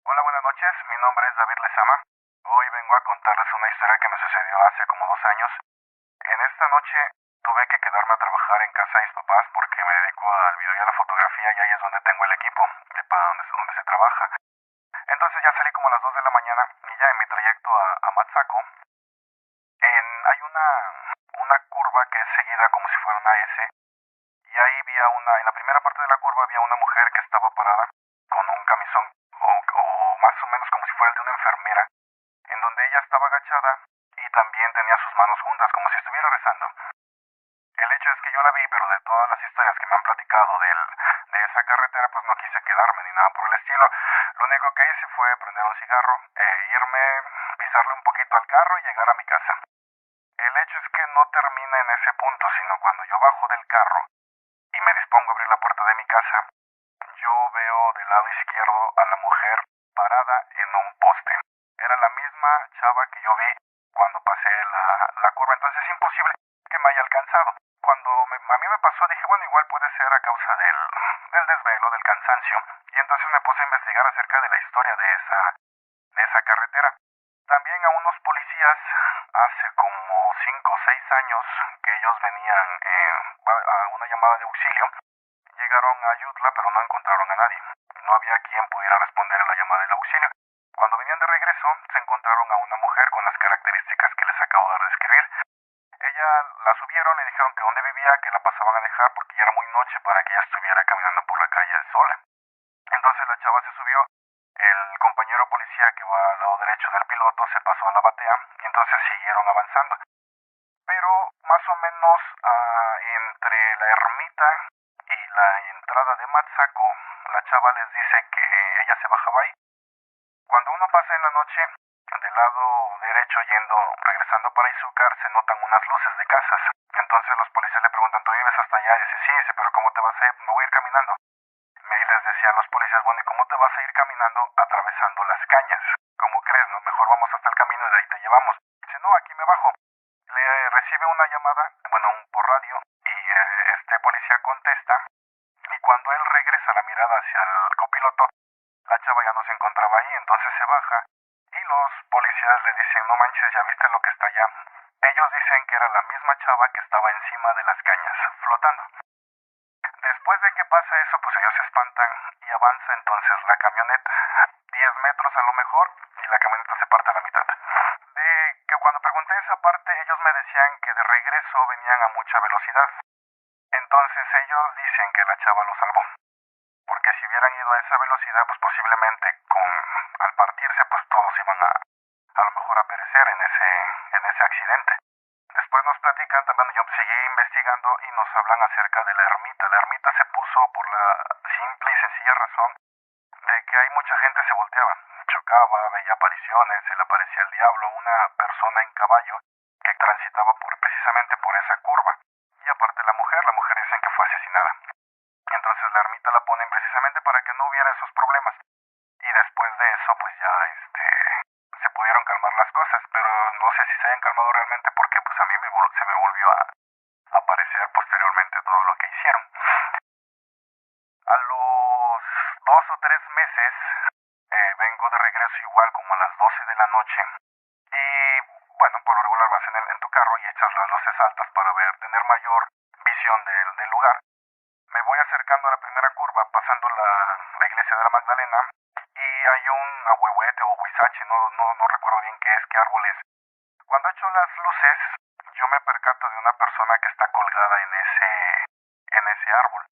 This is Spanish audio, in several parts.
Hola, buenas noches. Mi nombre es David Lezama. Hoy vengo a contarles una historia que me sucedió hace como 2 años. En esta noche tuve que quedarme a trabajar en casa de mis papás porque me dedico al video y a la fotografía y ahí es donde tengo el equipo, para donde se trabaja. Entonces ya salí como a las 2 de la mañana y ya en mi trayecto a Matsaco, hay una curva que es seguida como si fuera una S y ahí en la primera parte de la curva había una mujer que estaba parada con un camisón o más o menos como si fuera el de una enfermera, en donde ella estaba agachada y también tenía sus manos juntas como si estuviera rezando. El hecho es que yo la vi, pero de todas las historias que me han platicado de esa carretera, pues no quise quedarme ni nada por el estilo. Lo único que hice fue prender un cigarro, irme, pisarle un poquito al carro y llegar a mi casa. El hecho es que no termina en ese punto, sino cuando yo bajo del carro y me dispongo a abrir la puerta de mi casa, yo veo del lado izquierdo a la mujer parada en un poste. Era la misma chava que yo vi cuando pasé la curva, entonces es imposible que me haya alcanzado. Cuando a mí me pasó dije, bueno, igual puede ser a causa del desvelo, del cansancio, y entonces me puse a investigar acerca de la historia de esa carretera. También a unos policías hace como 5 o 6 años que ellos venían a una llamada de auxilio, llegaron a Ayutla pero no encontraron a nadie. No había quien pudiera responder a la llamada del auxilio. Cuando venían de regreso se encontraron a una mujer con las características que les acabo de describir. Ella la subieron, le dijeron que dónde vivía, que la pasaban a dejar porque ya era muy noche para que ella estuviera caminando por la calle sola. Entonces la chava se subió, el compañero policía que va al lado derecho del piloto se pasó a la batea y entonces siguieron avanzando. Pero más o menos entre la ermita y la entrada de Matsaco, la chava les dice que ella se bajaba ahí. Cuando uno pasa en la noche, del lado derecho regresando para Izúcar, se notan unas luces de casas. Entonces los policías le preguntan, ¿tú vives hasta allá? Y dice, sí, dice, pero ¿cómo te vas a ir? Me voy a ir caminando. Y les decían los policías, bueno, ¿y cómo te vas a ir caminando atravesando las cañas? ¿Cómo crees? No, mejor vamos hasta el camino y de ahí te llevamos. Dice, no, aquí me bajo. Le recibe una llamada, bueno, por radio, y este policía contesta, y cuando él regresa la mirada hacia el copiloto, la chava ya no se encontraba ahí, entonces se baja, y los policías le dicen, no manches, ¿ya viste lo que está allá? Ellos dicen que era la misma chava que estaba encima de las cañas, flotando. Después de que pasa eso, pues ellos se espantan y avanza entonces la camioneta, 10 metros a lo mejor, y la camioneta se parte a la mitad. De que cuando pregunté esa parte, ellos me decían que de regreso venían a mucha velocidad. Entonces ellos dicen que la chava lo salvó, porque si hubieran ido a esa velocidad, pues posiblemente al partirse, pues todos iban a lo mejor a perecer en ese accidente. Después nos platican, también yo seguí investigando y nos hablan acerca de la ermita. La ermita se puso por la simple y sencilla razón de que hay mucha gente se volteaba, chocaba, veía apariciones, se le aparecía el diablo, una persona en caballo que transitaba precisamente por esa curva. Y aparte la mujer dicen que fue asesinada. Entonces la ermita la ponen precisamente para que no hubiera esos problemas. Y después de eso, pues ya se pudieron calmar las cosas, pero no sé si se hayan calmado realmente porque pues a mí se me volvió a aparecer posteriormente todo lo que hicieron. A los 2 o 3 meses vengo de regreso igual como a las 12 de la noche y bueno, por lo regular vas en tu carro y echas las luces altas para tener mayor visión del lugar. Me voy acercando a la primera curva, pasando la iglesia de la Magdalena, y hay un ahuehuete o huizache, no recuerdo bien qué árbol es. Cuando echo las luces, yo me percato de una persona que está colgada en ese árbol.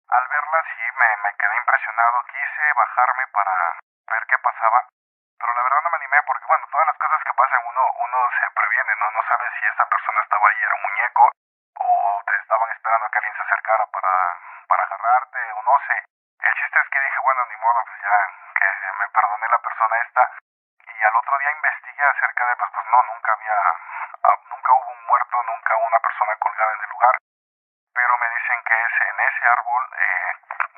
Al verla sí me quedé impresionado, quise bajarme para ver qué pasaba, pero la verdad no me animé porque bueno, todas las cosas que pasan uno se previene, no sabe si esa persona estaba ahí, era un muñeco, o te estaban esperando a que alguien se acercara para agarrarte, o no sé. El chiste es que dije, bueno, ni modo, pues ya que me perdone la persona esta, y al otro día investigué acerca de, pues no, nunca hubo un muerto, nunca hubo una persona colgada en el lugar, pero me dicen que en ese árbol,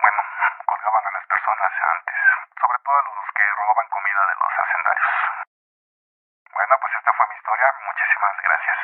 bueno, colgaban a las personas antes, sobre todo a los que robaban comida de los hacendarios. Bueno, pues esta fue mi historia, muchísimas gracias.